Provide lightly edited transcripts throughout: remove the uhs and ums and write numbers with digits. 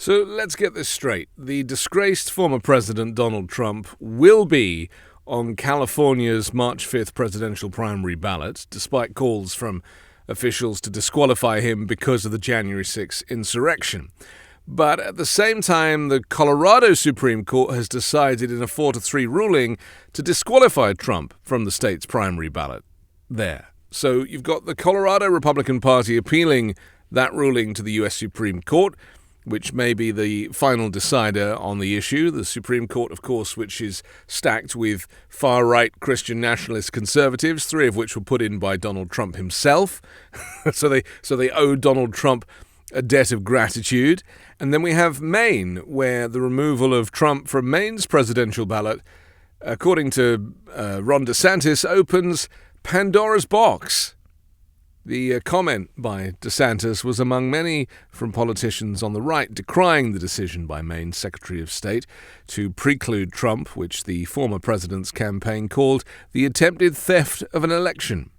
So let's get this straight. The disgraced former president Donald Trump will be on California's March 5th presidential primary ballot, despite calls from officials to disqualify him because of the January 6th insurrection. But at the same time, the Colorado Supreme Court has decided in a 4-3 ruling to disqualify Trump from the state's primary ballot there. So you've got the Colorado Republican Party appealing that ruling to the U.S. Supreme Court, which may be the final decider on the issue. The Supreme Court, of course, which is stacked with far-right Christian nationalist conservatives, 3 of which were put in by Donald Trump himself. So they owe Donald Trump a debt of gratitude. And then we have Maine, where the removal of Trump from Maine's presidential ballot, according to Ron DeSantis, opens Pandora's box. The comment by DeSantis was among many from politicians on the right decrying the decision by Maine's Secretary of State to preclude Trump, which the former president's campaign called the attempted theft of an election.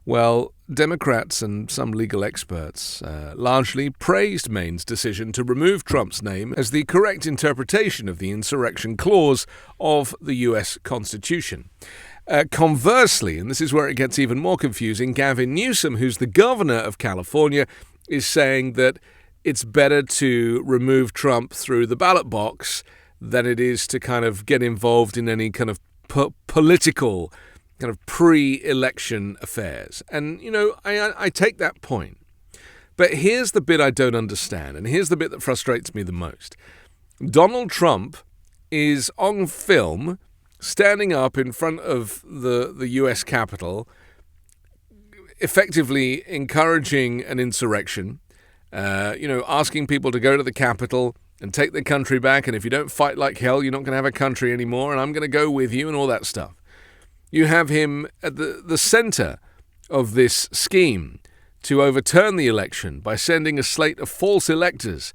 Well, Democrats and some legal experts largely praised Maine's decision to remove Trump's name as the correct interpretation of the insurrection clause of the U.S. Constitution. Conversely, and this is where it gets even more confusing, Gavin Newsom, who's the governor of California, is saying that it's better to remove Trump through the ballot box than it is to kind of get involved in any kind of political kind of pre-election affairs. And, I take that point. But here's the bit I don't understand, and here's the bit that frustrates me the most. Donald Trump is on film standing up in front of the U.S. Capitol, effectively encouraging an insurrection, asking people to go to the Capitol and take the country back, and if you don't fight like hell, you're not going to have a country anymore, and I'm going to go with you, and all that stuff. You have him at the center of this scheme to overturn the election by sending a slate of false electors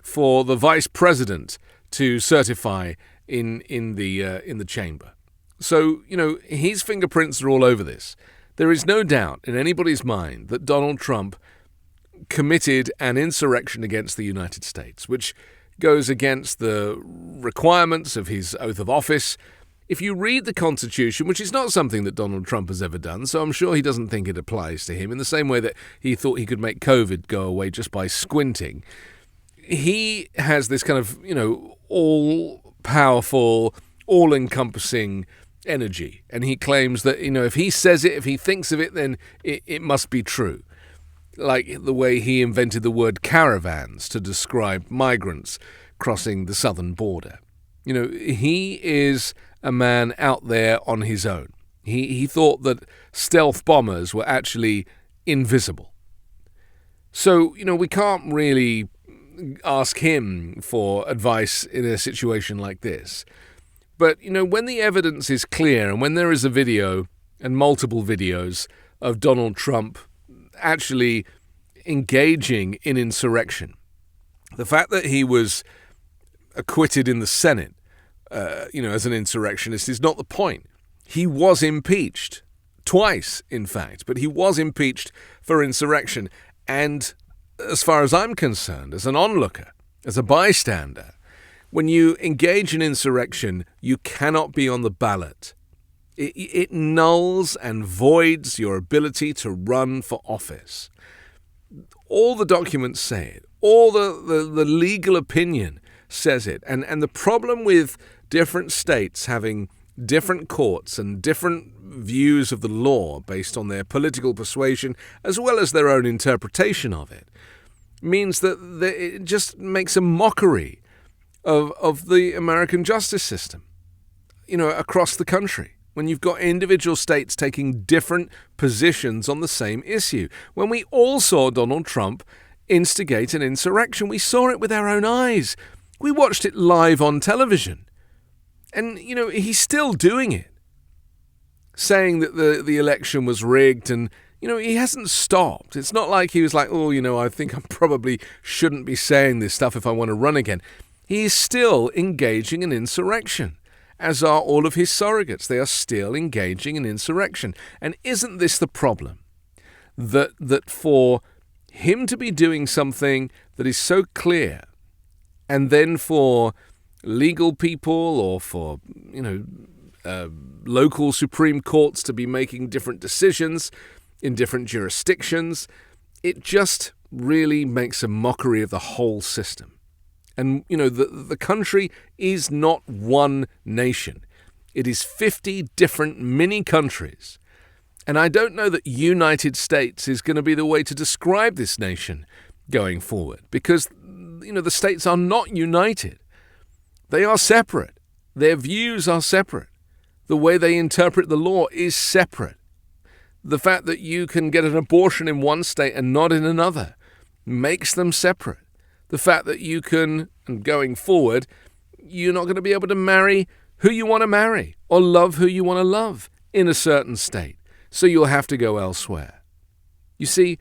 for the vice president to certify in the chamber. So, his fingerprints are all over this. There is no doubt in anybody's mind that Donald Trump committed an insurrection against the United States, which goes against the requirements of his oath of office. If you read the Constitution, which is not something that Donald Trump has ever done, so I'm sure he doesn't think it applies to him, in the same way that he thought he could make COVID go away just by squinting, he has this kind of, all-powerful, all-encompassing energy. And he claims that, if he says it, if he thinks of it, then it must be true. Like the way he invented the word caravans to describe migrants crossing the southern border. He is a man out there on his own. He thought that stealth bombers were actually invisible. So, we can't really ask him for advice in a situation like this. But, when the evidence is clear and when there is a video and multiple videos of Donald Trump actually engaging in insurrection, the fact that he was acquitted in the Senate, as an insurrectionist is not the point. He was impeached twice, in fact, but he was impeached for insurrection. And as far as I'm concerned, as an onlooker, as a bystander, when you engage in insurrection, you cannot be on the ballot. It nulls and voids your ability to run for office. All the documents say it. All the legal opinion says it. And the problem with different states having different courts and different views of the law based on their political persuasion as well as their own interpretation of it means that it just makes a mockery of the American justice system, across the country. When you've got individual states taking different positions on the same issue. When we all saw Donald Trump instigate an insurrection, we saw it with our own eyes. We watched it live on television. And, he's still doing it, saying that the election was rigged and, he hasn't stopped. It's not like he was like, I think I probably shouldn't be saying this stuff if I want to run again. He is still engaging in insurrection, as are all of his surrogates. They are still engaging in insurrection. And isn't this the problem? That for him to be doing something that is so clear And then for legal people or for, local Supreme Courts to be making different decisions in different jurisdictions, it just really makes a mockery of the whole system. And, the country is not one nation. It is 50 different mini countries. And I don't know that United States is going to be the way to describe this nation going forward, because, the states are not united. They are separate. Their views are separate. The way they interpret the law is separate. The fact that you can get an abortion in one state and not in another makes them separate. The fact that you can, and going forward, you're not going to be able to marry who you want to marry or love who you want to love in a certain state. So you'll have to go elsewhere. You see,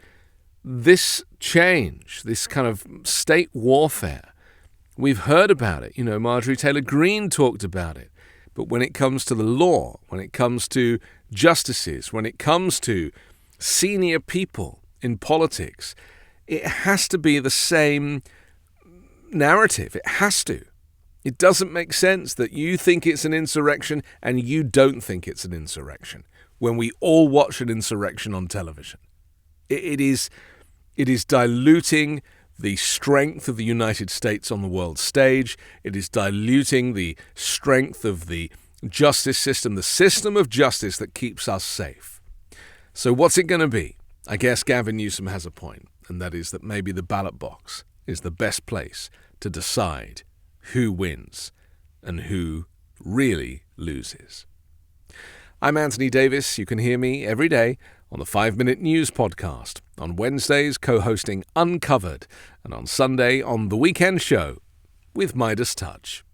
this change, this kind of state warfare, we've heard about it. Marjorie Taylor Greene talked about it. But when it comes to the law, when it comes to justices, when it comes to senior people in politics, it has to be the same narrative. It has to. It doesn't make sense that you think it's an insurrection and you don't think it's an insurrection when we all watch an insurrection on television. It is diluting the strength of the United States on the world stage. It is diluting the strength of the justice system, the system of justice that keeps us safe. So what's it going to be? I guess Gavin Newsom has a point, and that is that maybe the ballot box is the best place to decide who wins and who really loses. I'm Anthony Davis. You can hear me every day on the 5-Minute News Podcast, on Wednesdays co-hosting Uncovered, and on Sunday on The Weekend Show with Midas Touch.